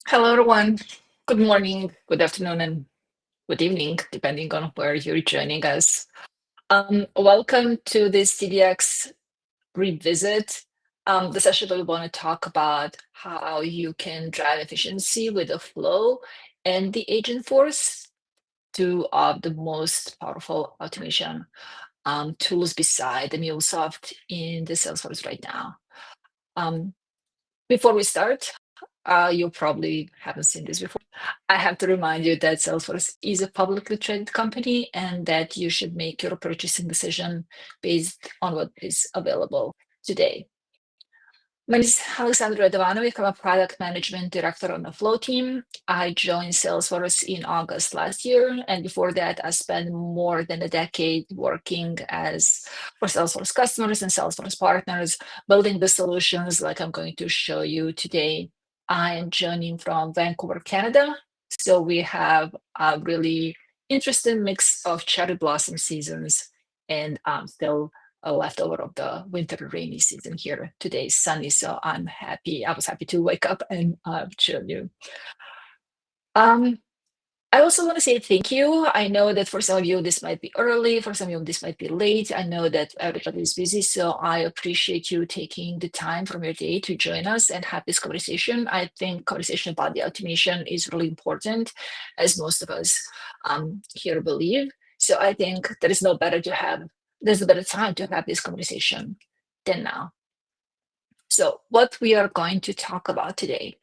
Hello, everyone. Good morning, good afternoon, and good evening, depending on where you're joining us. Welcome to this TDX revisit, the session where we want to talk about how you can drive efficiency with the flow and the Agentforce, two of the most powerful automation tools beside the MuleSoft in the Salesforce right now. Um, Before we start, you probably haven't seen this before. I have to remind you that Salesforce is a publicly traded company and that you should make your purchasing decision based on what is available today. My name is Alexandra Radovanovic. I'm a product management director on the Flow team. I joined Salesforce in August last year, and before that, I spent more than a decade working for Salesforce customers and Salesforce partners, building the solutions like I'm going to show you today. I am joining from Vancouver, Canada, so we have a really interesting mix of cherry blossom seasons and still a leftover of the winter rainy season here. Today is sunny, so I'm happy. I was happy to wake up and show you. Um, I also want to say thank you. I know that for some of you this might be early, for some of you this might be late. I know that everybody is busy, so I appreciate you taking the time from your day to join us and have this conversation. I think conversation about the automation is really important, as most of us here believe. So I think there's a better time to have this conversation than now. So what we are going to talk about today,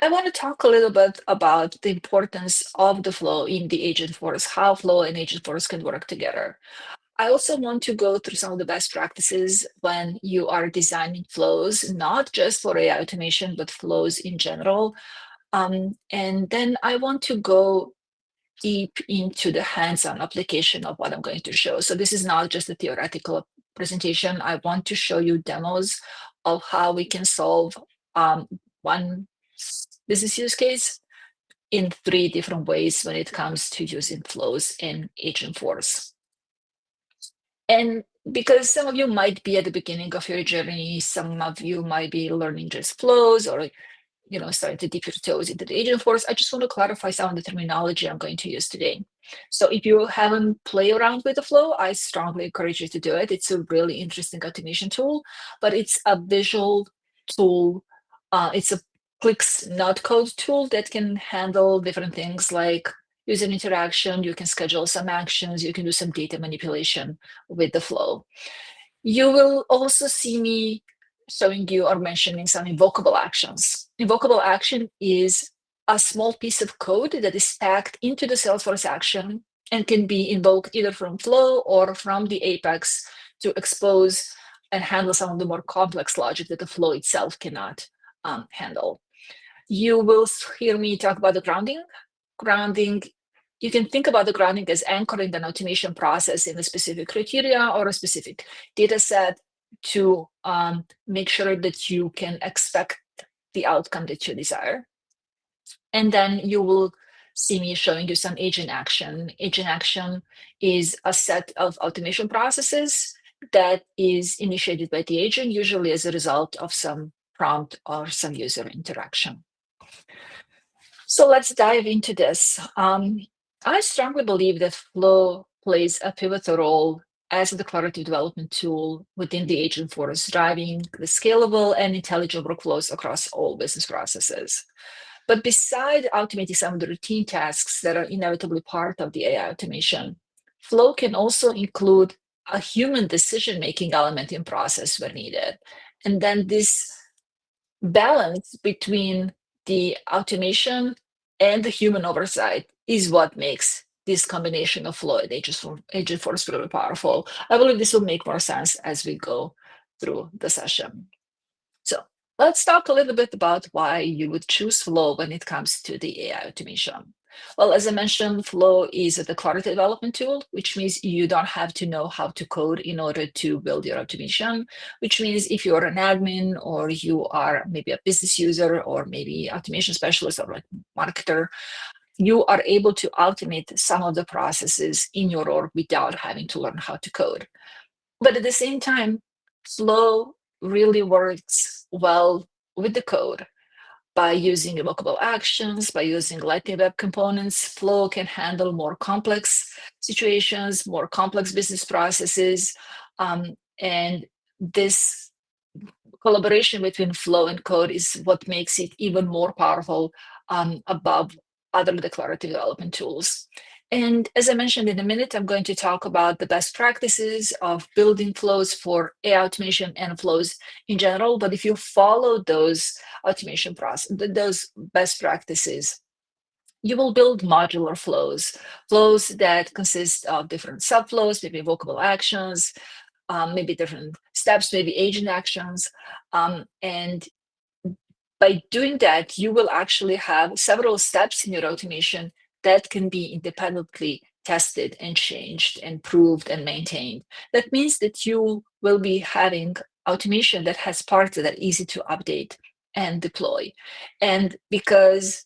I want to talk a little bit about the importance of the flow in the Agentforce, how flow and Agentforce can work together. I also want to go through some of the best practices when you are designing flows, not just for AI automation, but flows in general. And then I want to go deep into the hands-on application of what I'm going to show. So this is not just a theoretical presentation. I want to show you demos of how we can solve one business use case in 3 different ways when it comes to using flows in Agentforce. And because some of you might be at the beginning of your journey, some of you might be learning just flows or starting to dip your toes into the Agentforce, I just want to clarify some of the terminology I'm going to use today. So if you haven't played around with the flow, I strongly encourage you to do it. It's a really interesting automation tool, but it's a visual tool. It's a clicks, not code tool that can handle different things like user interaction. You can schedule some actions. You can do some data manipulation with the flow. You will also see me showing you or mentioning some invocable actions. Invocable action is a small piece of code that is packed into the Salesforce action and can be invoked either from Flow or from the Apex to expose and handle some of the more complex logic that the Flow itself cannot handle. You will hear me talk about the grounding. Grounding, you can think about the grounding as anchoring an automation process in a specific criteria or a specific data set to make sure that you can expect the outcome that you desire. And then you will see me showing you some agent action. Agent action is a set of automation processes that is initiated by the agent, usually as a result of some prompt or some user interaction. So let's dive into this. I strongly believe that Flow plays a pivotal role as a declarative development tool within the Agentforce, driving the scalable and intelligent workflows across all business processes. But beside automating some of the routine tasks that are inevitably part of the AI automation, Flow can also include a human decision-making element in process when needed. And then this balance between the automation and the human oversight is what makes this combination of Flow and Agentforce really powerful. I believe this will make more sense as we go through the session. So let's talk a little bit about why you would choose Flow when it comes to the AI automation. Well, as I mentioned, Flow is a declarative development tool, which means you don't have to know how to code in order to build your automation, which means if you're an admin or you are maybe a business user or maybe automation specialist or like marketer, you are able to automate some of the processes in your org without having to learn how to code. But at the same time, Flow really works well with the code. By using evocable actions, by using Lightning Web Components, Flow can handle more complex situations, more complex business processes. And this collaboration between Flow and code is what makes it even more powerful above other declarative development tools. And as I mentioned, in a minute, I'm going to talk about the best practices of building flows for AI automation and flows in general. But if you follow those automation process, those best practices, you will build modular flows, flows that consist of different subflows, maybe evocable actions, maybe different steps, maybe agent actions. And by doing that, you will actually have several steps in your automation that can be independently tested and changed and proved and maintained. That means that you will be having automation that has parts that are easy to update and deploy. And because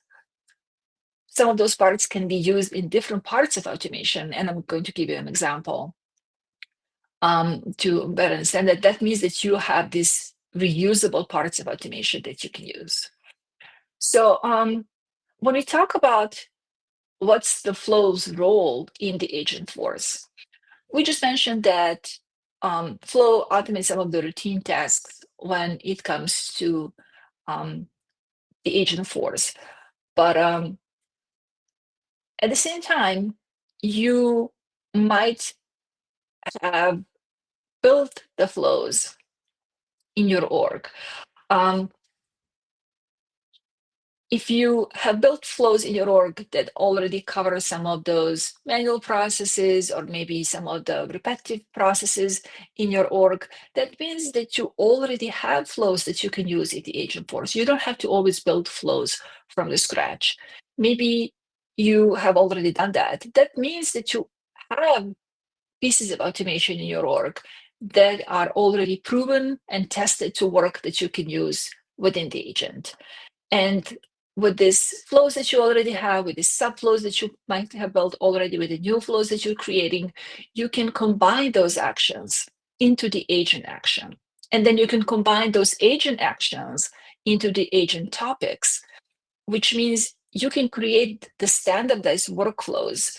some of those parts can be used in different parts of automation, and I'm going to give you an example to better understand that, that means that you have these reusable parts of automation that you can use. So when we talk about what's the flow's role in the Agentforce, we just mentioned that Flow automates some of the routine tasks when it comes to the Agentforce. But at the same time, you might have built the flows in your org. If you have built flows in your org that already cover some of those manual processes or maybe some of the repetitive processes in your org, that means that you already have flows that you can use in the Agentforce. You don't have to always build flows from the scratch. Maybe you have already done that. That means that you have pieces of automation in your org that are already proven and tested to work that you can use within the agent. And with these flows that you already have, with these subflows that you might have built already, with the new flows that you're creating, you can combine those actions into the agent action. And then you can combine those agent actions into the agent topics, which means you can create the standardized workflows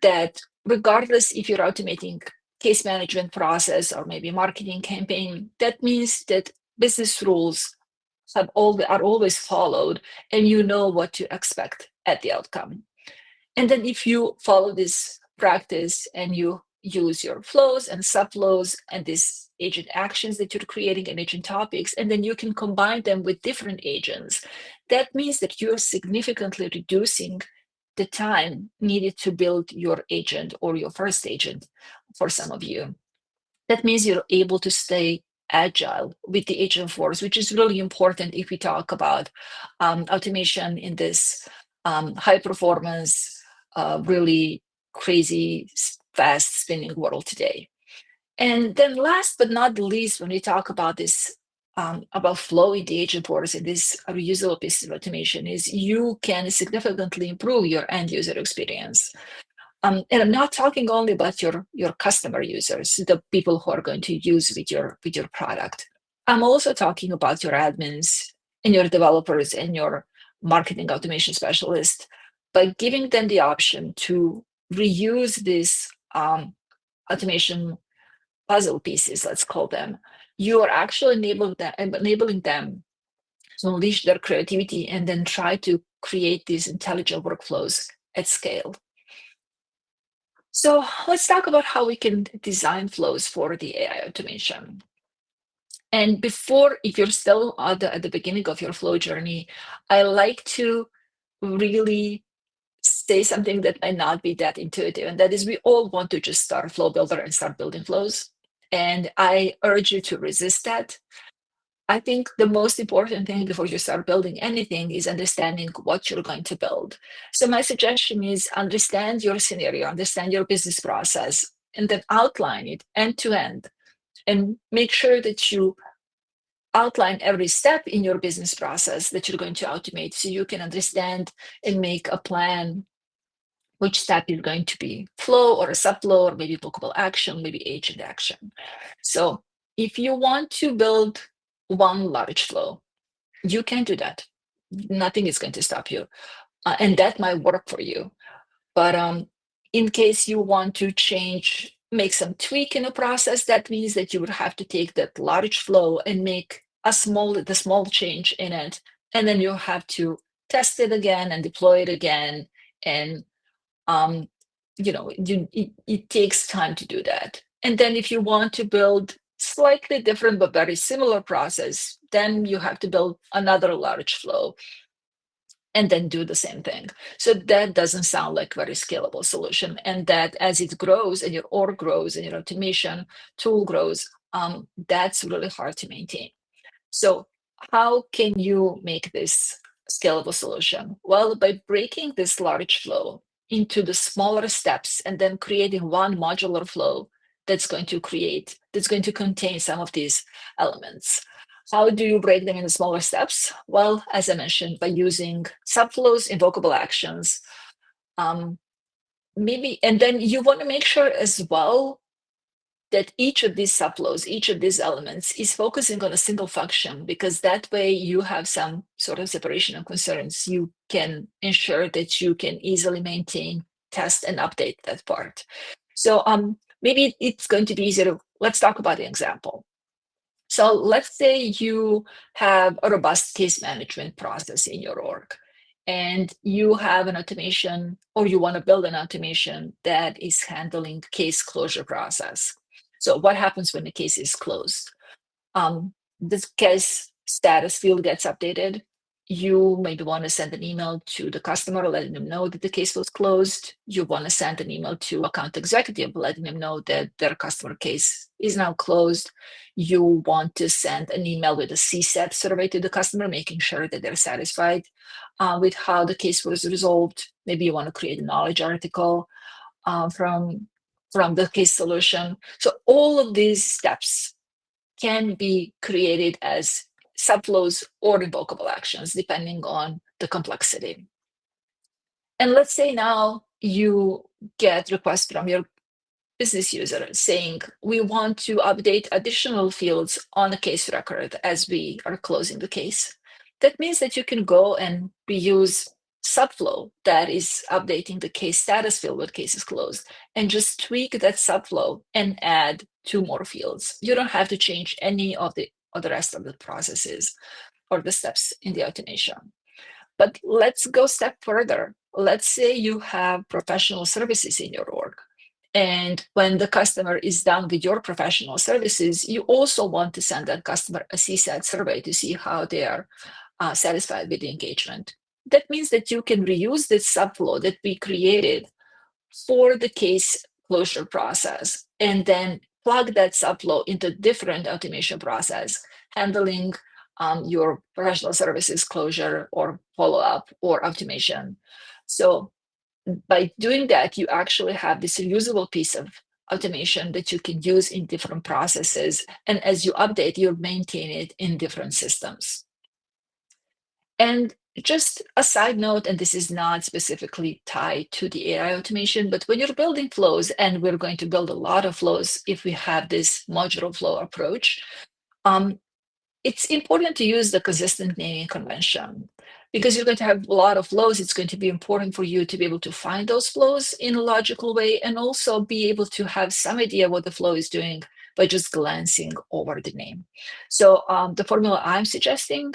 that, regardless if you're automating case management process or maybe marketing campaign, that means that business rules are always followed and you know what to expect at the outcome. And then if you follow this practice and you use your flows and subflows and these agent actions that you're creating and agent topics, and then you can combine them with different agents, that means that you're significantly reducing the time needed to build your agent or your first agent for some of you. That means you're able to stay agile with the Agentforce, which is really important if we talk about automation in this high performance, really crazy, fast spinning world today. And then last but not the least, when we talk about this, about flow in the Agentforce and this reusable piece of automation, is you can significantly improve your end user experience. And I'm not talking only about your customer users, the people who are going to use with your product. I'm also talking about your admins and your developers and your marketing automation specialists, by giving them the option to reuse these automation puzzle pieces, let's call them. You are actually enabling them to unleash their creativity and then try to create these intelligent workflows at scale. So let's talk about how we can design flows for the AI automation. And before, if you're still at the beginning of your flow journey, I like to really say something that might not be that intuitive, and that is we all want to just start a flow builder and start building flows. And I urge you to resist that. I think the most important thing before you start building anything is understanding what you're going to build. So my suggestion is understand your scenario, understand your business process, and then outline it end to end, and make sure that you outline every step in your business process that you're going to automate, so you can understand and make a plan which step is going to be flow or a subflow or maybe bookable action, maybe agent action. So if you want to build one large flow, you can do that. Nothing is going to stop you. And that might work for you. But in case you want to change, make some tweak in the process, that means that you would have to take that large flow and make the small change in it. And then you have to test it again and deploy it again. And it takes time to do that. And then if you want to build slightly different but very similar process, then you have to build another large flow and then do the same thing. So that doesn't sound like a very scalable solution. And that as it grows and your org grows and your automation tool grows, that's really hard to maintain. So how can you make this scalable solution? Well, by breaking this large flow into the smaller steps and then creating one modular flow that's going to contain some of these elements. How do you break them into smaller steps? Well, as I mentioned, by using subflows, invocable actions. And then you want to make sure as well that each of these subflows, each of these elements is focusing on a single function, because that way you have some sort of separation of concerns. You can ensure that you can easily maintain, test, and update that part. So maybe it's going to be easier. Let's talk about the example. So let's say you have a robust case management process in your org, and you have an automation, or you want to build an automation that is handling case closure process. So what happens when the case is closed? This case status field gets updated. You maybe want to send an email to the customer, letting them know that the case was closed. You want to send an email to account executive, letting them know that their customer case is now closed. You want to send an email with a CSAT survey to the customer, making sure that they're satisfied with how the case was resolved. Maybe you want to create a knowledge article from the case solution. So all of these steps can be created as subflows or invocable actions, depending on the complexity. And let's say now you get requests from your business user saying, we want to update additional fields on the case record as we are closing the case. That means that you can go and reuse subflow that is updating the case status field when case is closed, and just tweak that subflow and add 2 more fields. You don't have to change any of the rest of the processes or the steps in the automation. But let's go a step further. Let's say you have professional services in your org. And when the customer is done with your professional services, you also want to send that customer a CSAT survey to see how they are satisfied with the engagement. That means that you can reuse this subflow that we created for the case closure process, and then plug that subflow into a different automation process, handling your professional services closure or follow-up or automation. So by doing that, you actually have this reusable piece of automation that you can use in different processes. And as you update, you maintain it in different systems. And just a side note, and this is not specifically tied to the AI automation, but when you're building flows, and we're going to build a lot of flows if we have this modular flow approach, it's important to use the consistent naming convention, because you're going to have a lot of flows. It's going to be important for you to be able to find those flows in a logical way, and also be able to have some idea what the flow is doing by just glancing over the name. So the formula I'm suggesting,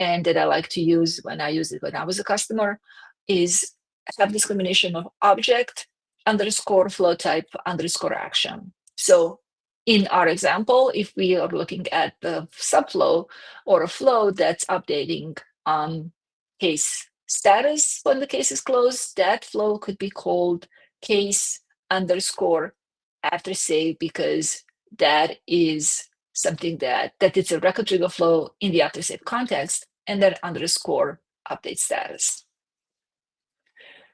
and that I like to use when I used it when I was a customer, is have this combination of object underscore flow type underscore action. So in our example, if we are looking at the subflow or a flow that's updating case status when the case is closed, that flow could be called case underscore after save, because that is something that it's a record trigger flow in the after save context, and that underscore update status.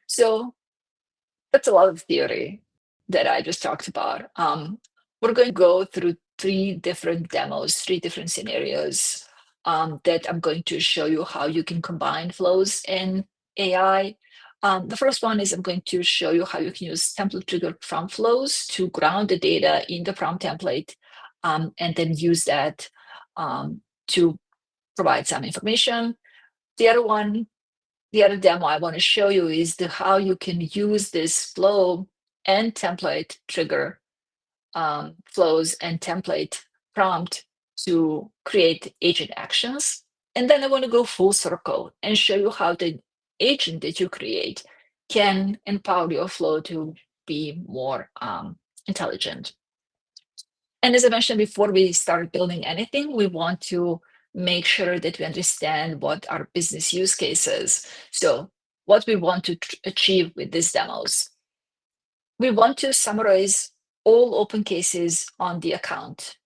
So that's a lot of theory that I just talked about. We're going to go through 3 different demos, 3 different scenarios that I'm going to show you how you can combine flows and AI. The first one is I'm going to show you how you can use template triggered prompt flows to ground the data in the prompt template, and then use that to provide some information. The other demo I want to show you is how you can use this flow and template trigger flows and template prompt to create agent actions. And then I want to go full circle and show you how the agent that you create can empower your flow to be more intelligent. And as I mentioned before, we start building anything, we want to make sure that we understand what our business use cases. So what we want to achieve with these demos. We want to summarize all open cases on the account,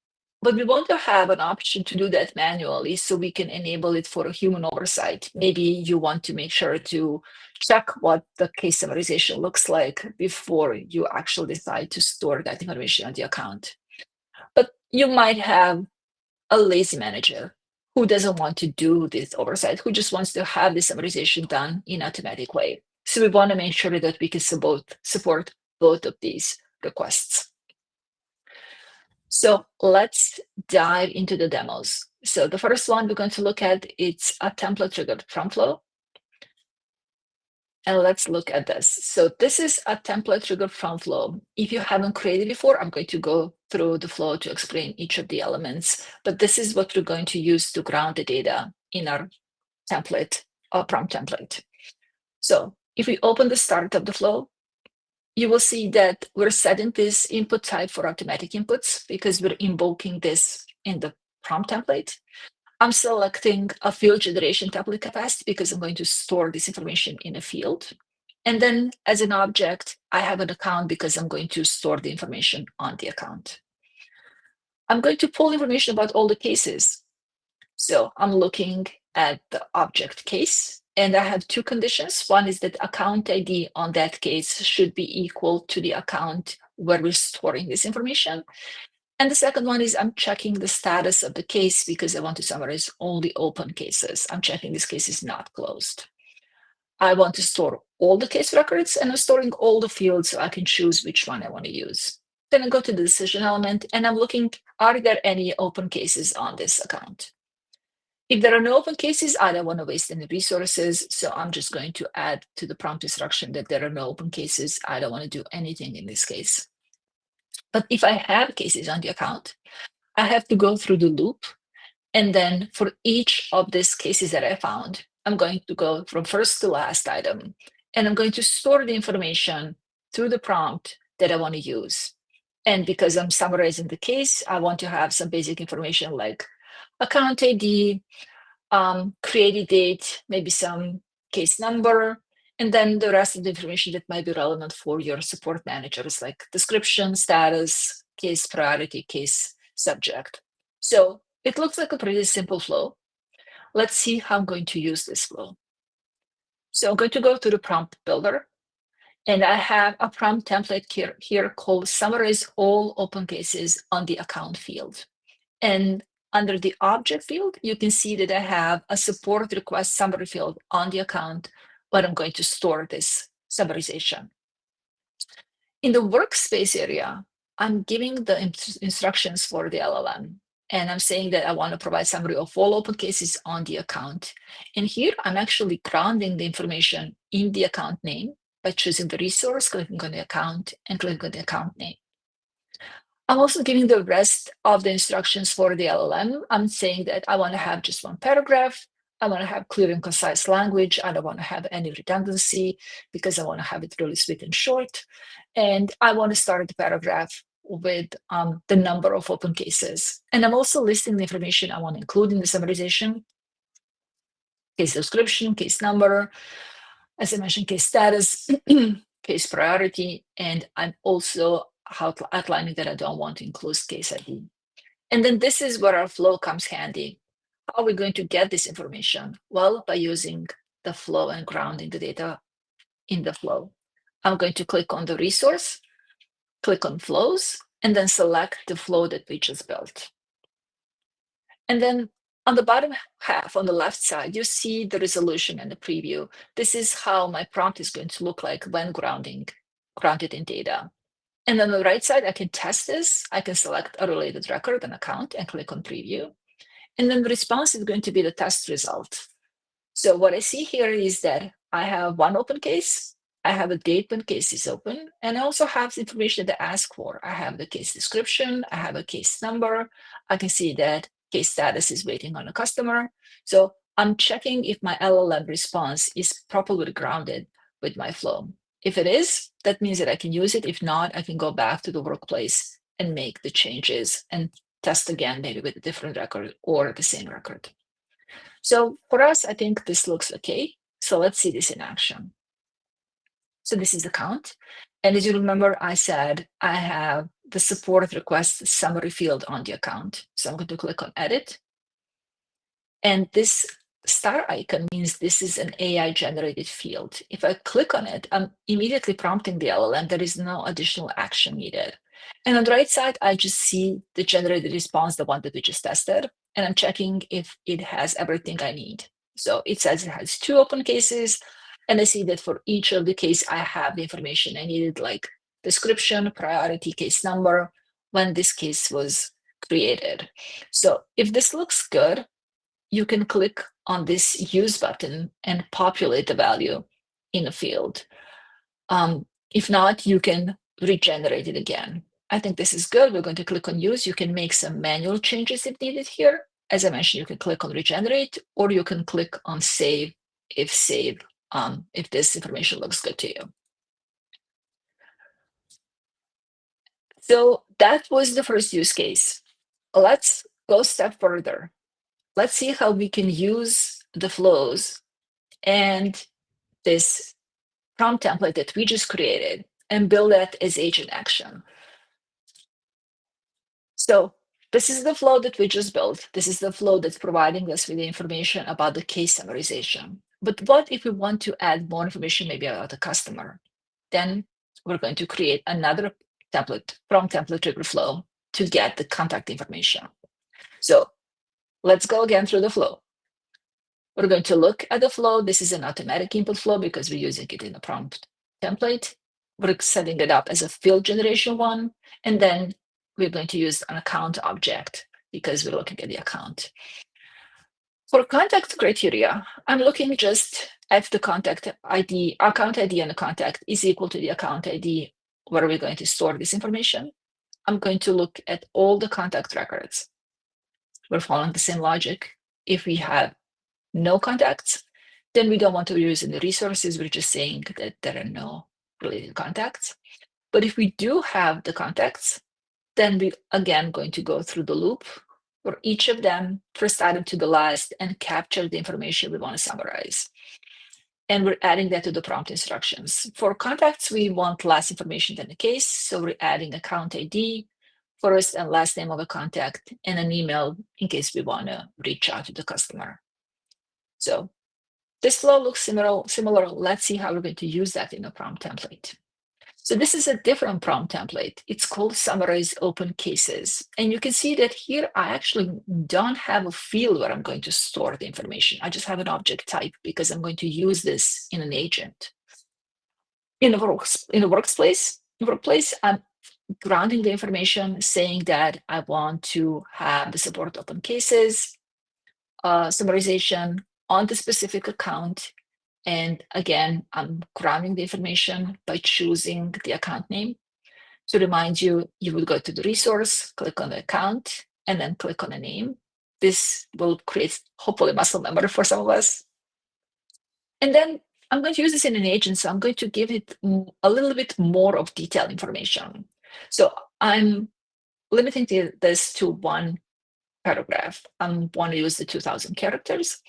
but we want to have an option to do that manually so we can enable it for a human oversight. Maybe you want to make sure to check what the case summarization looks like before you actually decide to store that information on the account. But you might have a lazy manager who doesn't want to do this oversight, who just wants to have the summarization done in an automatic way. So we want to make sure that we can support both of these requests. So let's dive into the demos. So the first one we're going to look at, it's a template triggered from flow. And let's look at this. So this is a template triggered from flow. If you haven't created before, I'm going to go through the flow to explain each of the elements, but this is what we're going to use to ground the data in our template or prompt template. So if we open the start of the flow, you will see that we're setting this input type for automatic inputs because we're invoking this in the prompt template. I'm selecting a field generation template capacity because I'm going to store this information in a field. And then as an object, I have an account because I'm going to store the information on the account. I'm going to pull information about all the cases. So I'm looking at the object case, and I have two conditions. One is that account ID on that case should be equal to the account where we're storing this information. And the second one is I'm checking the status of the case because I want to summarize only open cases. I'm checking this case is not closed. I want to store all the case records, and I'm storing all the fields so I can choose which one I want to use. Then I go to the decision element and I'm looking, are there any open cases on this account? If there are no open cases, I don't want to waste any resources. So I'm just going to add to the prompt instruction that there are no open cases. I don't want to do anything in this case. But if I have cases on the account, I have to go through the loop. And then for each of these cases that I found, I'm going to go from first to last item. And I'm going to store the information through the prompt that I want to use. And because I'm summarizing the case, I want to have some basic information like account ID, created date, maybe some case number, and then the rest of the information that might be relevant for your support managers, like description, status, case priority, case subject. So it looks like a pretty simple flow. Let's see how I'm going to use this flow. So I'm going to go to the prompt builder, and I have a prompt template here called summarize all open cases on the account field. And under the object field, you can see that I have a support request summary field on the account where I'm going to store this summarization. In the workspace area, I'm giving the instructions for the LLM. And I'm saying that I want to provide summary of all open cases on the account. And here I'm actually grounding the information in the account name by choosing the resource, clicking on the account, and clicking on the account name. I'm also giving the rest of the instructions for the LLM. I'm saying that I want to have just one paragraph. I want to have clear and concise language. I don't want to have any redundancy because I want to have it really sweet and short. And I want to start the paragraph with the number of open cases. And I'm also listing the information I want to include in the summarization: case description, case number, as I mentioned, case status, case priority, and I'm also outlining that I don't want to include case ID. And then this is where our flow comes handy. How are we going to get this information? Well, by using the flow and grounding the data in the flow. I'm going to click on the resource, click on flows, and then select the flow that we just built. And then on the bottom half, on the left side, you see the resolution and the preview. This is how my prompt is going to look like when grounded in data. And on the right side, I can test this. I can select a related record, an account, and click on preview. And then the response is going to be the test result. So what I see here is that I have one open case, I have a date when case is open, and I also have the information that I ask for. I have the case description, I have a case number, I can see that case status is waiting on a customer. So I'm checking if my LLM response is properly grounded with my flow. If it is, that means that I can use it. If not, I can go back to the workplace and make the changes and test again, maybe with a different record or the same record. So for us, I think this looks okay. So let's see this in action. So this is the count. And as you remember, I said I have the support request summary field on the account. So I'm going to click on edit. And this star icon means this is an AI generated field. If I click on it, I'm immediately prompting the LLM. There is no additional action needed. And on the right side, I just see the generated response, the one that we just tested, and I'm checking if it has everything I need. So it says it has 2 open cases, and I see that for each of the case, I have the information I needed, like description, priority, case number, when this case was created. So if this looks good, you can click on this use button and populate the value in a field. If not, you can regenerate it again. I think this is good. We're going to click on use. You can make some manual changes if needed here. As I mentioned, you can click on regenerate, or you can click on save if this information looks good to you. So that was the first use case. Let's go a step further. Let's see how we can use the flows and this prompt template that we just created and build that as agent action. So this is the flow that we just built. This is the flow that's providing us with the information about the case summarization. But what if we want to add more information, maybe about the customer? Then we're going to create another template, prompt template trigger flow to get the contact information. So let's go again through the flow. We're going to look at the flow. This is an automatic input flow because we're using it in a prompt template. We're setting it up as a field generation one, and then we're going to use an account object because we're looking at the account. For contact criteria, I'm looking just at the contact ID, account ID and the contact is equal to the account ID where we're going to store this information. I'm going to look at all the contact records. We're following the same logic. If we have no contacts, then we don't want to use any resources. We're just saying that there are no related contacts. But if we do have the contacts, then we again going to go through the loop for each of them, first item to the last, and capture the information we want to summarize. And we're adding that to the prompt instructions. For contacts, we want less information than the case. So we're adding account ID, first and last name of a contact, and an email in case we want to reach out to the customer. So this flow looks similar. Let's see how we're going to use that in a prompt template. So this is a different prompt template. It's called Summarize Open Cases. And you can see that here I actually don't have a field where I'm going to store the information. I just have an object type because I'm going to use this in an agent. In a workplace, I'm grounding the information, saying that I want to have the support open cases, summarization on the specific account. And again, I'm grounding the information by choosing the account name. To remind you, you would go to the resource, click on the account, and then click on a name. This will create, hopefully, muscle memory for some of us. And then I'm going to use this in an agent, so I'm going to give it a little bit more of detailed information. So I'm limiting this to one paragraph. I want to use the 2000 characters.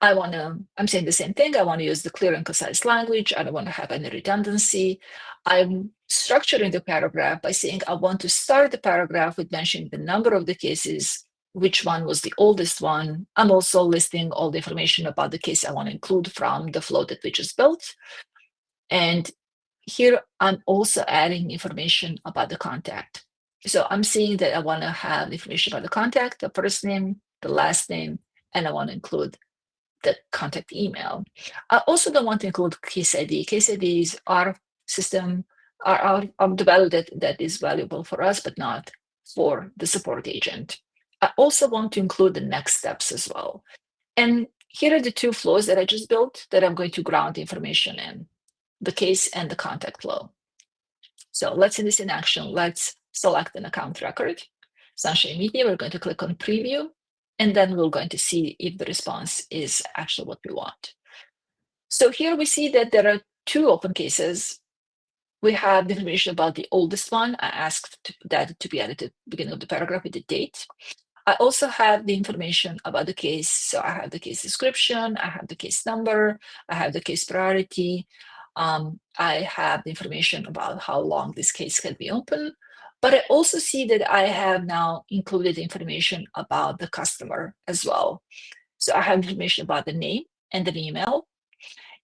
I'm saying the same thing. I want to use the clear and concise language. I don't want to have any redundancy. I'm structuring the paragraph by saying I want to start the paragraph with mentioning the number of the cases, which one was the oldest one. I'm also listing all the information about the case I want to include from the flow that we just built. And here I'm also adding information about the contact. So I'm saying that I want to have information about the contact, the first name, the last name, and I want to include the contact email. I also don't want to include case ID. Case IDs are system, are the value that is valuable for us, but not for the support agent. I also want to include the next steps as well. And here are the two flows that I just built that I'm going to ground the information in, the case and the contact flow. So let's see this in action. Let's select an account record, Sunshine Media. We're going to click on preview, and then we're going to see if the response is actually what we want. So here we see that there are two open cases. We have the information about the oldest one. I asked that to be added at the beginning of the paragraph with the date. I also have the information about the case. So I have the case description, I have the case number, I have the case priority. I have the information about how long this case can be open. But I also see that I have now included information about the customer as well. So I have information about the name and an email.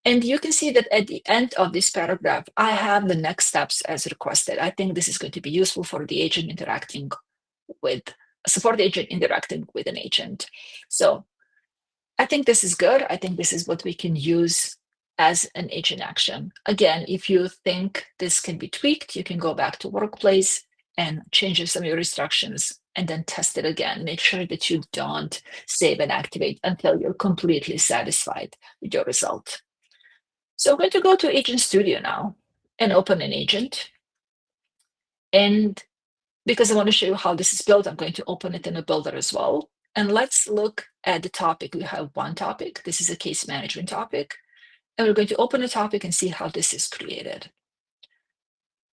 And you can see that at the end of this paragraph, I have the next steps as requested. I think this is going to be useful for the agent interacting with support agent interacting with an agent. So I think this is good. I think this is what we can use as an agent action. Again, if you think this can be tweaked, you can go back to Workplace and change some of your instructions and then test it again. Make sure that you don't save and activate until you're completely satisfied with your result. So I'm going to go to Agent Studio now and open an agent. And because I want to show you how this is built, I'm going to open it in a builder as well. And let's look at the topic. We have one topic. This is a case management topic. And we're going to open a topic and see how this is created.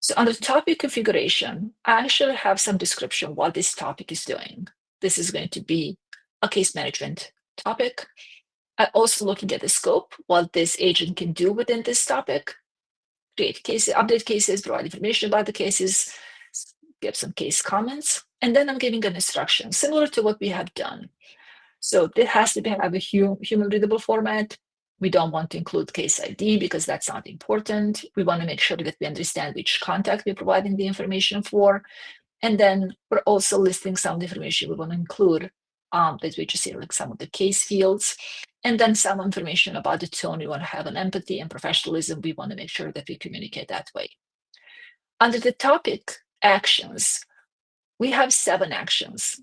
So under topic configuration, I actually have some description what this topic is doing. This is going to be a case management topic. I'm also looking at the scope, what this agent can do within this topic. Create cases, update cases, provide information about the cases, give some case comments, and then I'm giving an instruction similar to what we have done. So it has to have a human readable format. We don't want to include case ID because that's not important. We want to make sure that we understand which contact we're providing the information for. And then we're also listing some information we want to include that we just see like some of the case fields, and then some information about the tone. We want to have an empathy and professionalism. We want to make sure that we communicate that way. Under the topic actions, we have 7 actions.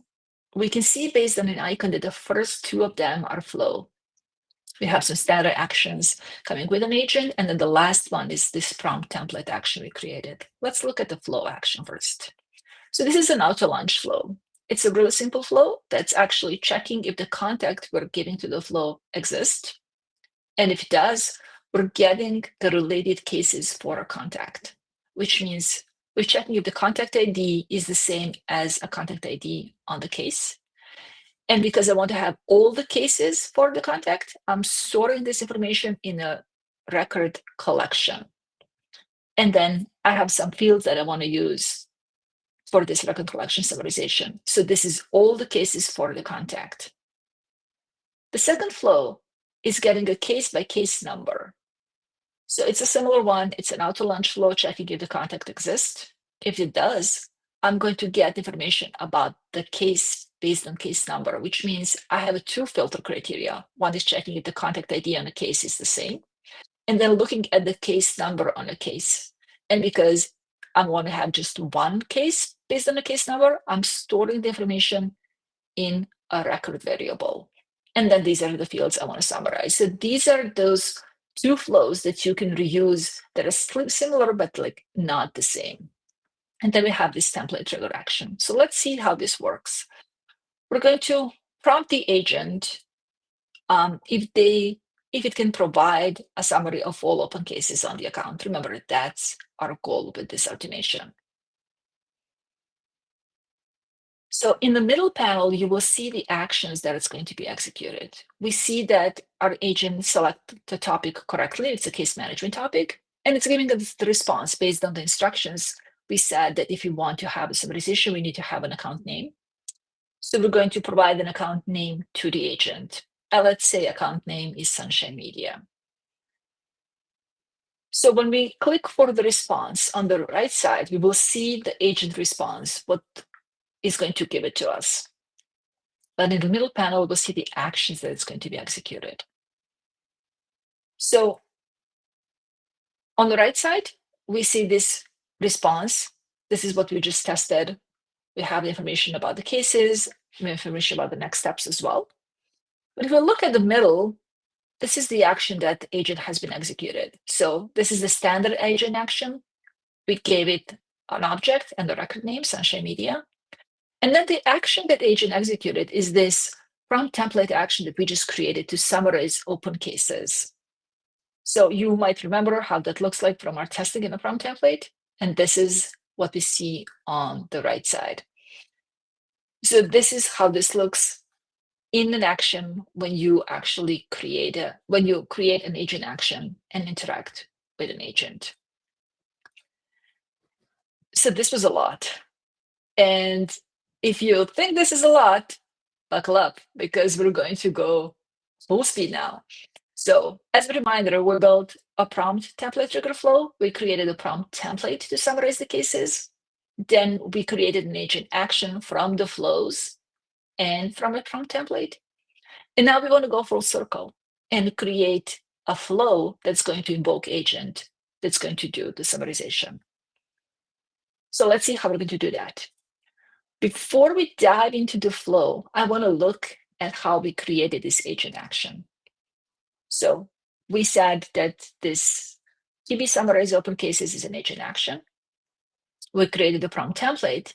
We can see based on an icon that the first 2 of them are flow. We have some standard actions coming with an agent, and then the last one is this prompt template action we created. Let's look at the flow action first. So this is an auto launch flow. It's a really simple flow that's actually checking if the contact we're giving to the flow exists. And if it does, we're getting the related cases for a contact, which means we're checking if the contact ID is the same as a contact ID on the case. And because I want to have all the cases for the contact, I'm storing this information in a record collection. And then I have some fields that I want to use for this record collection summarization. So this is all the cases for the contact. The second flow is getting a case by case number. So it's a similar one. It's an auto launch flow checking if the contact exists. If it does, I'm going to get information about the case based on case number, which means I have 2 filter criteria. One is checking if the contact ID on a case is the same, and then looking at the case number on a case. And because I want to have just one case based on the case number, I'm storing the information in a record variable. And then these are the fields I want to summarize. So these are those 2 flows that you can reuse that are similar, but like not the same. And then we have this template trigger action. So let's see how this works. We're going to prompt the agent if it can provide a summary of all open cases on the account. Remember, that's our goal with this automation. So in the middle panel, you will see the actions that it's going to be executed. We see that our agent selected the topic correctly. It's a case management topic, and it's giving us the response based on the instructions. We said that if you want to have a summarization, we need to have an account name. So we're going to provide an account name to the agent. Let's say account name is Sunshine Media. So when we click for the response on the right side, we will see the agent response, what is going to give it to us. But in the middle panel, we'll see the actions that it's going to be executed. So on the right side, we see this response. This is what we just tested. We have the information about the cases, we have information about the next steps as well. But if we look at the middle, this is the action that the agent has been executed. So this is the standard agent action. We gave it an object and the record name, Sunshine Media. And then the action that agent executed is this prompt template action that we just created to summarize open cases. So you might remember how that looks like from our testing in the prompt template. And this is what we see on the right side. So this is how this looks in an action when you actually create an agent action and interact with an agent. So this was a lot. And if you think this is a lot, buckle up, because we're going to go full speed now. So as a reminder, we built a prompt template trigger flow. We created a prompt template to summarize the cases. Then we created an agent action from the flows and from a prompt template. And now we want to go full circle and create a flow that's going to invoke agent that's going to do the summarization. So let's see how we're going to do that. Before we dive into the flow, I want to look at how we created this agent action. So we said that this TB summarize open cases is an agent action. We created the prompt template,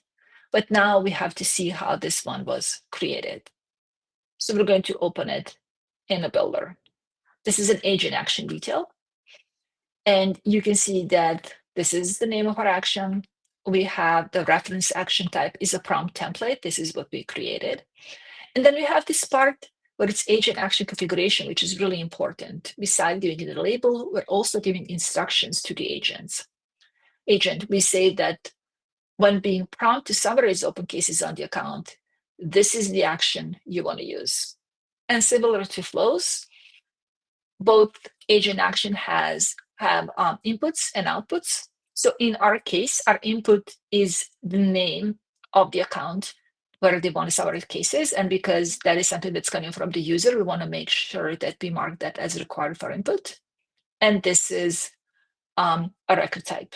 but now we have to see how this one was created. So we're going to open it in a builder. This is an agent action detail. And you can see that this is the name of our action. We have the reference action type is a prompt template. This is what we created. And then we have this part where it's agent action configuration, which is really important. Besides giving it a label, we're also giving instructions to the agent. We say that when being prompt to summarize open cases on the account, this is the action you want to use. And similar to flows, both agent action have inputs and outputs. So in our case, our input is the name of the account where they want to summarize cases. And because that is something that's coming from the user, we want to make sure that we mark that as required for input. And this is a record type.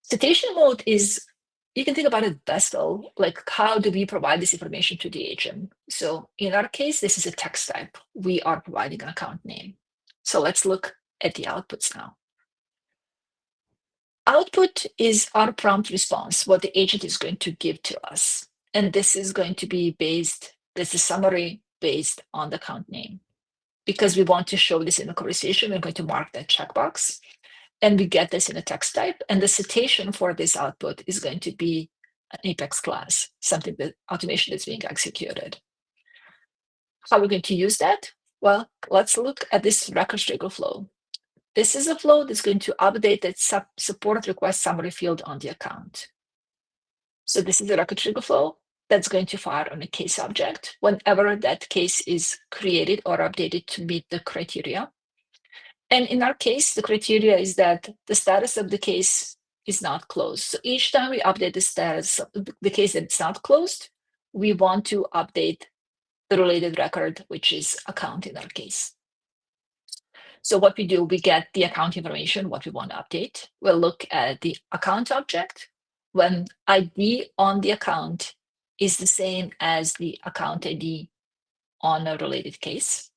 Citation mode is, you can think about it best though, like how do we provide this information to the agent? So in our case, this is a text type. We are providing an account name. So let's look at the outputs now. Output is our prompt response, what the agent is going to give to us. And this is going to be based, this is summary based on the account name. Because we want to show this in the conversation, we're going to mark that checkbox. And we get this in a text type. And the citation for this output is going to be an Apex class, something that automation is being executed. How are we going to use that? Well, let's look at this record trigger flow. This is a flow that's going to update that support request summary field on the account. So this is the record trigger flow that's going to fire on a case object whenever that case is created or updated to meet the criteria. And in our case, the criteria is that the status of the case is not closed. So each time we update the status of the case that it's not closed, we want to update the related record, which is account in our case. So what we do, we get the account information, what we want to update. We'll look at the account object. When ID on the account is the same as the account ID on a related case,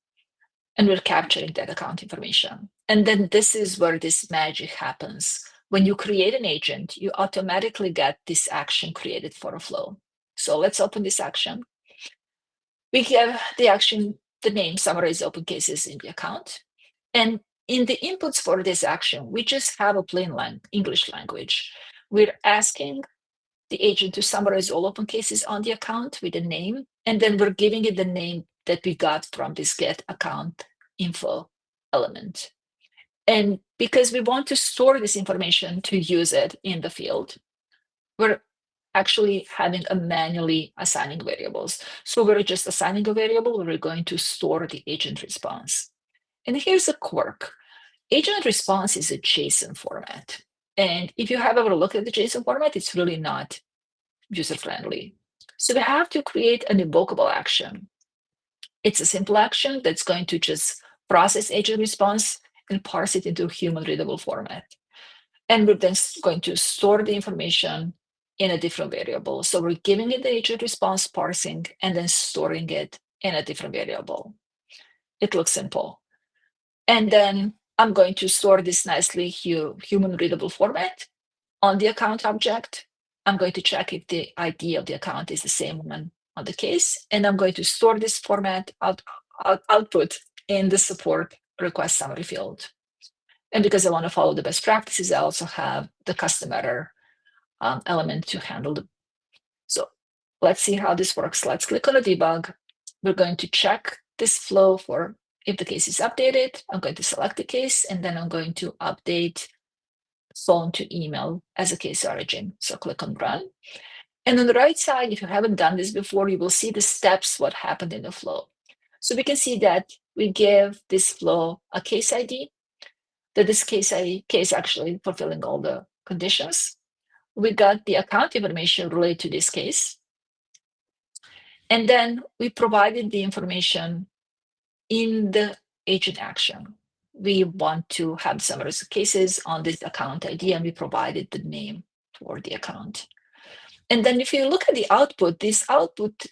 and we're capturing that account information. And then this is where this magic happens. When you create an agent, you automatically get this action created for a flow. So let's open this action. We give the action the name summarize open cases in the account. And in the inputs for this action, we just have a plain English language. We're asking the agent to summarize all open cases on the account with a name, and then we're giving it the name that we got from this get account info element. And because we want to store this information to use it in the field, we're actually having a manually assigning variables. So we're just assigning a variable where we're going to store the agent response. And here's a quirk. Agent response is a JSON format. And if you have ever looked at the JSON format, it's really not user-friendly. So we have to create an invocable action. It's a simple action that's going to just process agent response and parse it into human readable format. And we're then going to store the information in a different variable. So we're giving it the agent response parsing and then storing it in a different variable. It looks simple. And then I'm going to store this nicely human readable format on the account object. I'm going to check if the ID of the account is the same one on the case. And I'm going to store this format output in the support request summary field. And because I want to follow the best practices, I also have the custom error element to handle the. So let's see how this works. Let's click on the debug. We're going to check this flow for if the case is updated. I'm going to select the case, and then I'm going to update phone to email as a case origin. So click on run. And on the right side, if you haven't done this before, you will see the steps, what happened in the flow. So we can see that we give this flow a case ID, that this case actually fulfilling all the conditions. We got the account information related to this case. And then we provided the information in the agent action. We want to have summary cases on this account ID, and we provided the name for the account. And then if you look at the output, this output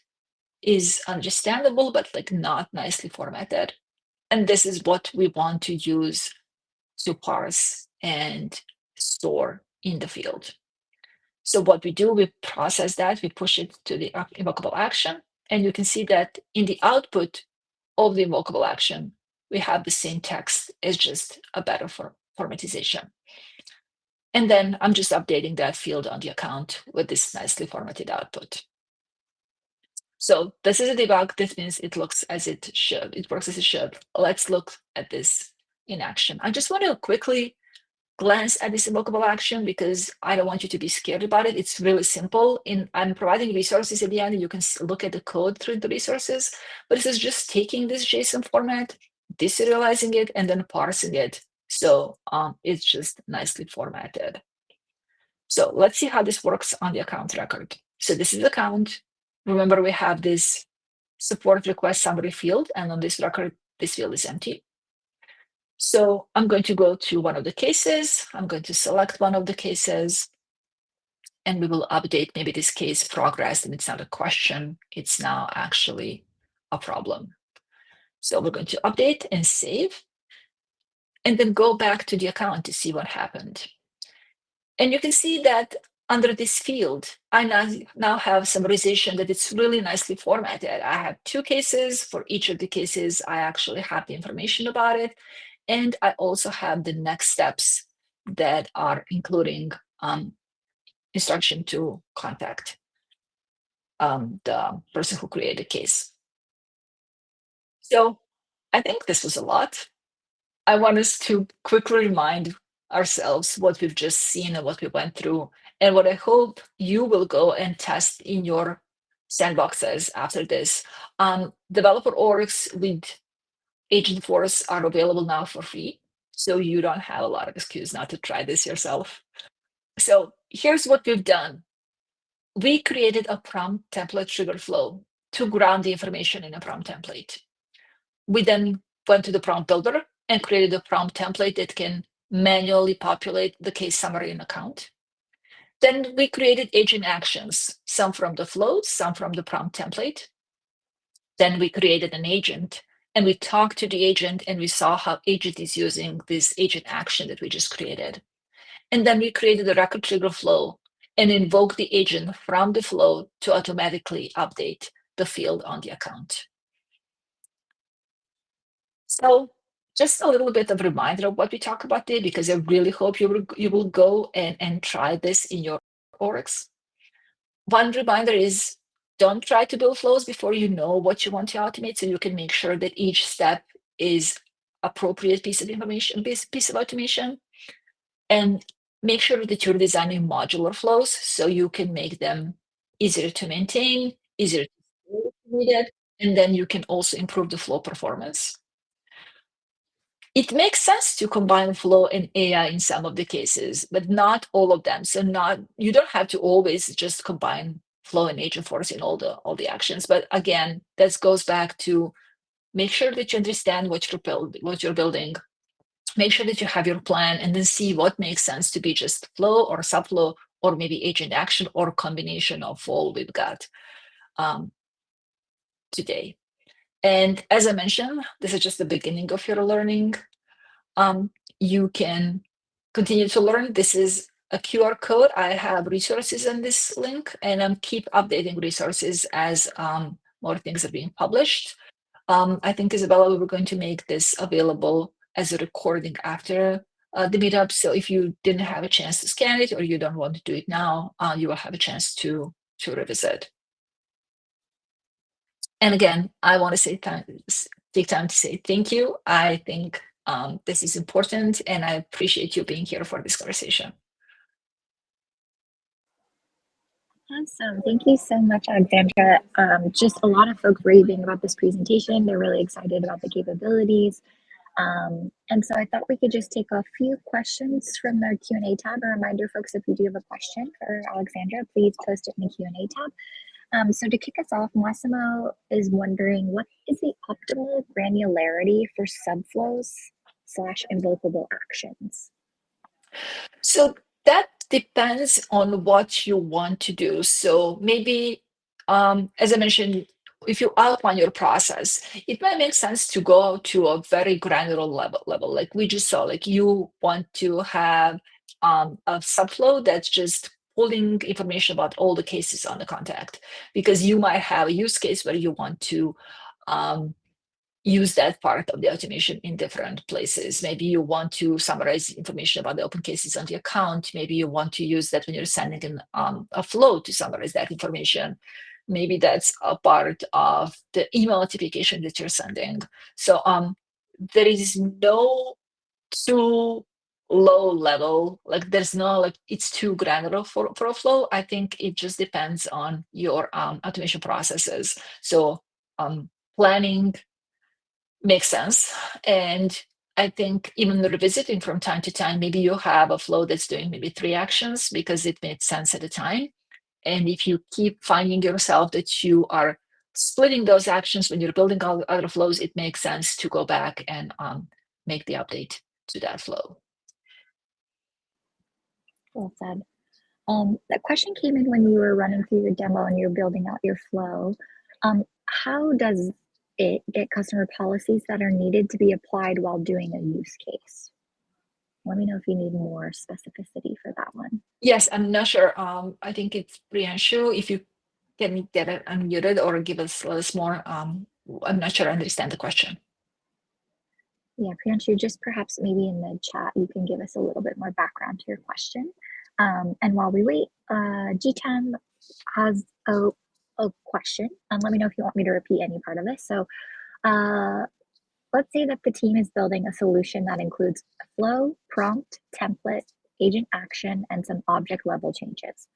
is understandable, but like not nicely formatted. And this is what we want to use to parse and store in the field. So what we do, we process that, we push it to the invocable action, and you can see that in the output of the invocable action, we have the same text, it's just a better formatization. And then I'm just updating that field on the account with this nicely formatted output. So this is a debug. This means it looks as it should. It works as it should. Let's look at this in action. I just want to quickly glance at this invocable action because I don't want you to be scared about it. It's really simple. I'm providing resources at the end. You can look at the code through the resources, but this is just taking this JSON format, deserializing it, and then parsing it. So it's just nicely formatted. So let's see how this works on the account record. So this is the account. Remember, we have this support request summary field, and on this record, this field is empty. So I'm going to go to one of the cases. I'm going to select one of the cases, and we will update maybe this case progressed, and it's not a question. It's now actually a problem. So we're going to update and save, and then go back to the account to see what happened. And you can see that under this field, I now have summarization that it's really nicely formatted. I have two cases. For each of the cases, I actually have the information about it. And I also have the next steps that are including instruction to contact the person who created the case. So I think this was a lot. I want us to quickly remind ourselves what we've just seen and what we went through, and what I hope you will go and test in your sandboxes after this. Developer orgs with Agentforce are available now for free, so you don't have a lot of excuse not to try this yourself. So here's what we've done. We created a prompt template trigger flow to ground the information in a prompt template. We then went to the prompt builder and created a prompt template that can manually populate the case summary in account. Then we created agent actions, some from the flows, some from the prompt template. Then we created an agent, and we talked to the agent, and we saw how agent is using this agent action that we just created. And then we created a record trigger flow and invoked the agent from the flow to automatically update the field on the account. So just a little bit of a reminder of what we talked about there, because I really hope you will go and try this in your orgs. One reminder is don't try to build flows before you know what you want to automate, so you can make sure that each step is appropriate piece of information, piece of automation. And make sure that you're designing modular flows so you can make them easier to maintain, easier to needed, and then you can also improve the flow performance. It makes sense to combine flow and AI in some of the cases, but not all of them. So you don't have to always just combine flow and Agentforce in all the actions. But again, this goes back to make sure that you understand what you're building. Make sure that you have your plan, and then see what makes sense to be just flow or subflow or maybe agent action or combination of all we've got today. And as I mentioned, this is just the beginning of your learning. You can continue to learn. This is a QR code. I have resources in this link, and I'm keep updating resources as more things are being published. I think, Isabella, we were going to make this available as a recording after the meetup. So if you didn't have a chance to scan it or you don't want to do it now, you will have a chance to revisit. And again, I want to say take time to say thank you. I think this is important, and I appreciate you being here for this conversation. Awesome. Thank you so much, Alexandra. Just a lot of folks raving about this presentation. They're really excited about the capabilities. And so I thought we could just take a few questions from the Q&A tab. A reminder, folks, if you do have a question for Alexandra, please post it in the Q&A tab. So to kick us off, Massimo is wondering, what is the optimal granularity for subflows / invocable actions? So that depends on what you want to do. So maybe, as I mentioned, if you outline your process, it might make sense to go to a very granular level. Like we just saw, like you want to have a subflow that's just pulling information about all the cases on the contact, because you might have a use case where you want to use that part of the automation in different places. Maybe you want to summarize information about the open cases on the account. Maybe you want to use that when you're sending in a flow to summarize that information. Maybe that's a part of the email notification that you're sending. So there is no too low level, like there's no like it's too granular for a flow. I think it just depends on your automation processes. So planning makes sense. And I think even revisiting from time to time, maybe you have a flow that's doing maybe 3 actions because it made sense at the time. And if you keep finding yourself that you are splitting those actions when you're building other flows, it makes sense to go back and make the update to that flow. Well said. That question came in when you were running through your demo and you're building out your flow. How does it get customer policies that are needed to be applied while doing a use case? Let me know if you need more specificity for that one. Yes, I'm not sure. I think it's Priyanshu. If you can get it unmuted or give us a little more, I'm not sure I understand the question. Yeah, Priyanshu, just perhaps maybe in the chat, you can give us a little bit more background to your question. And while we wait, G10 has a question. Let me know if you want me to repeat any part of this. So let's say that the team is building a solution that includes a flow, prompt, template, agent action, and some object level changes.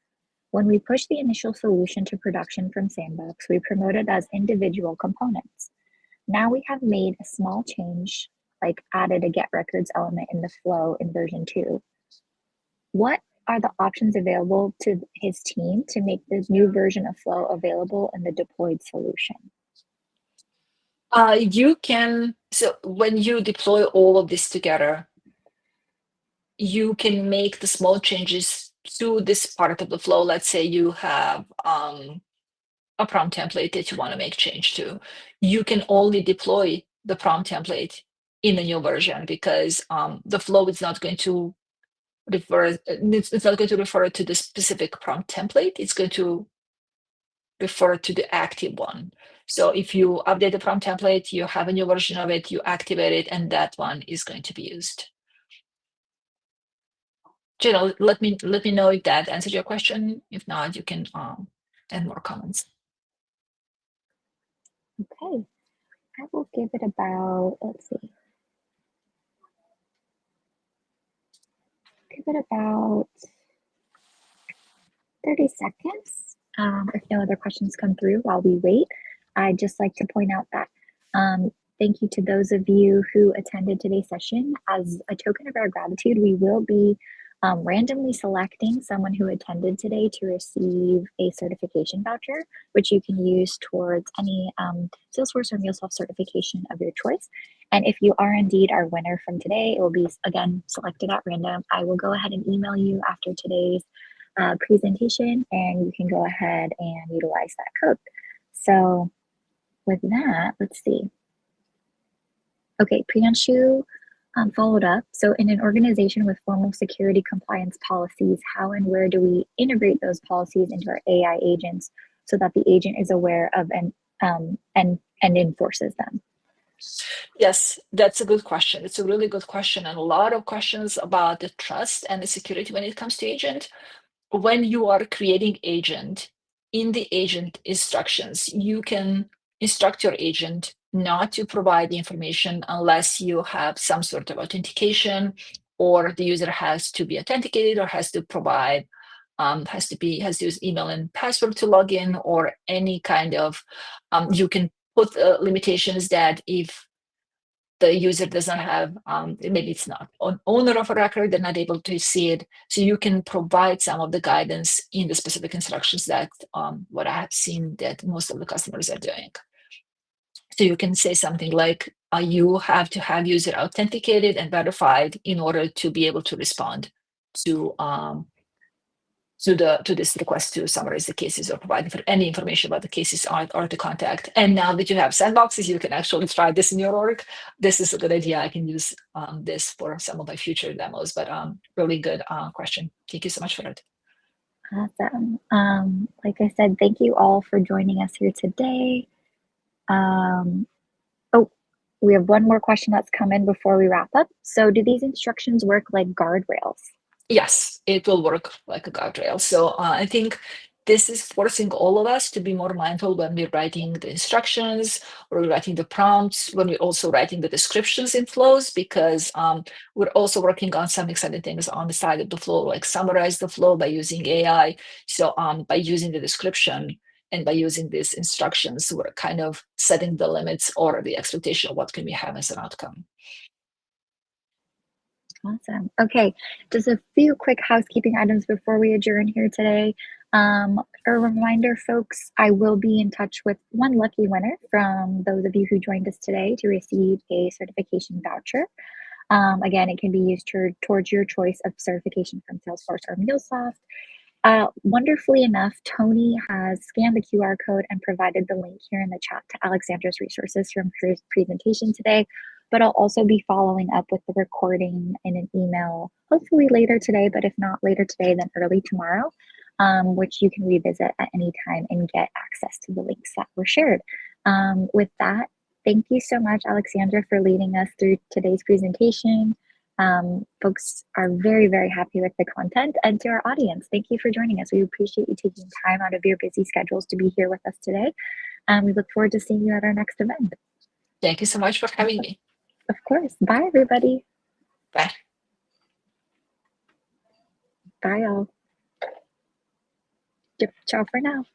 When we push the initial solution to production from Sandbox, we promote it as individual components. Now we have made a small change, like added a get records element in the flow in version 2. What are the options available to his team to make this new version of flow available in the deployed solution? You can, so when you deploy all of this together, you can make the small changes to this part of the flow. Let's say you have a prompt template that you want to make change to. You can only deploy the prompt template in the new version, because the flow is not going to refer, it's not going to refer to the specific prompt template. It's going to refer to the active one. So if you update the prompt template, you have a new version of it, you activate it, and that one is going to be used. Jill, let me know if that answers your question. If not, you can add more comments. Okay, I will give it about, let's see. Give it about 30 seconds. If no other questions come through while we wait, I'd just like to point out that thank you to those of you who attended today's session. As a token of our gratitude, we will be randomly selecting someone who attended today to receive a certification voucher, which you can use towards any Salesforce or MuleSoft certification of your choice. And if you are indeed our winner from today, it will be, again, selected at random. I will go ahead and email you after today's presentation, and you can go ahead and utilize that code. So with that, let's see. Okay, Priyanshu followed up. So in an organization with formal security compliance policies, how and where do we integrate those policies into our AI agents so that the agent is aware of and enforces them? Yes, that's a good question. It's a really good question, and a lot of questions about the trust and the security when it comes to agent. When you are creating agent, in the agent instructions, you can instruct your agent not to provide the information unless you have some sort of authentication, or the user has to be authenticated, or has to provide has to use email and password to log in, or any kind of you can put limitations that if the user doesn't have, maybe it's not an owner of a record, they're not able to see it. So you can provide some of the guidance in the specific instructions that what I have seen that most of the customers are doing. So you can say something like, you have to have user authenticated and verified in order to be able to respond to this request to summarize the cases or provide any information about the cases or the contact. And now that you have sandboxes, you can actually try this in your org. This is a good idea. I can use this for some of my future demos, but really good question. Thank you so much for it. Awesome. Like I said, thank you all for joining us here today. Oh, we have one more question that's come in before we wrap up. So do these instructions work like guardrails? Yes, it will work like a guardrail. So I think this is forcing all of us to be more mindful when we're writing the instructions, or writing the prompts, when we're also writing the descriptions in flows, because we're also working on some exciting things on the side of the flow, like summarize the flow by using AI. So by using the description and by using these instructions, we're kind of setting the limits or the expectation of what can we have as an outcome. Awesome. Okay, just a few quick housekeeping items before we adjourn here today. A reminder, folks, I will be in touch with one lucky winner from those of you who joined us today to receive a certification voucher. Again, it can be used towards your choice of certification from Salesforce or MuleSoft. Wonderfully enough, Tony has scanned the QR code and provided the link here in the chat to Alexandra's resources from her presentation today, but I'll also be following up with the recording in an email, hopefully later today, but if not later today, then early tomorrow, which you can revisit at any time and get access to the links that were shared. With that, thank you so much, Alexandra, for leading us through today's presentation. Folks are very, very happy with the content. And to our audience, thank you for joining us. We appreciate you taking time out of your busy schedules to be here with us today. We look forward to seeing you at our next event. Thank you so much for having me. Of course. Bye, everybody. Bye. Bye, all. Ciao for now.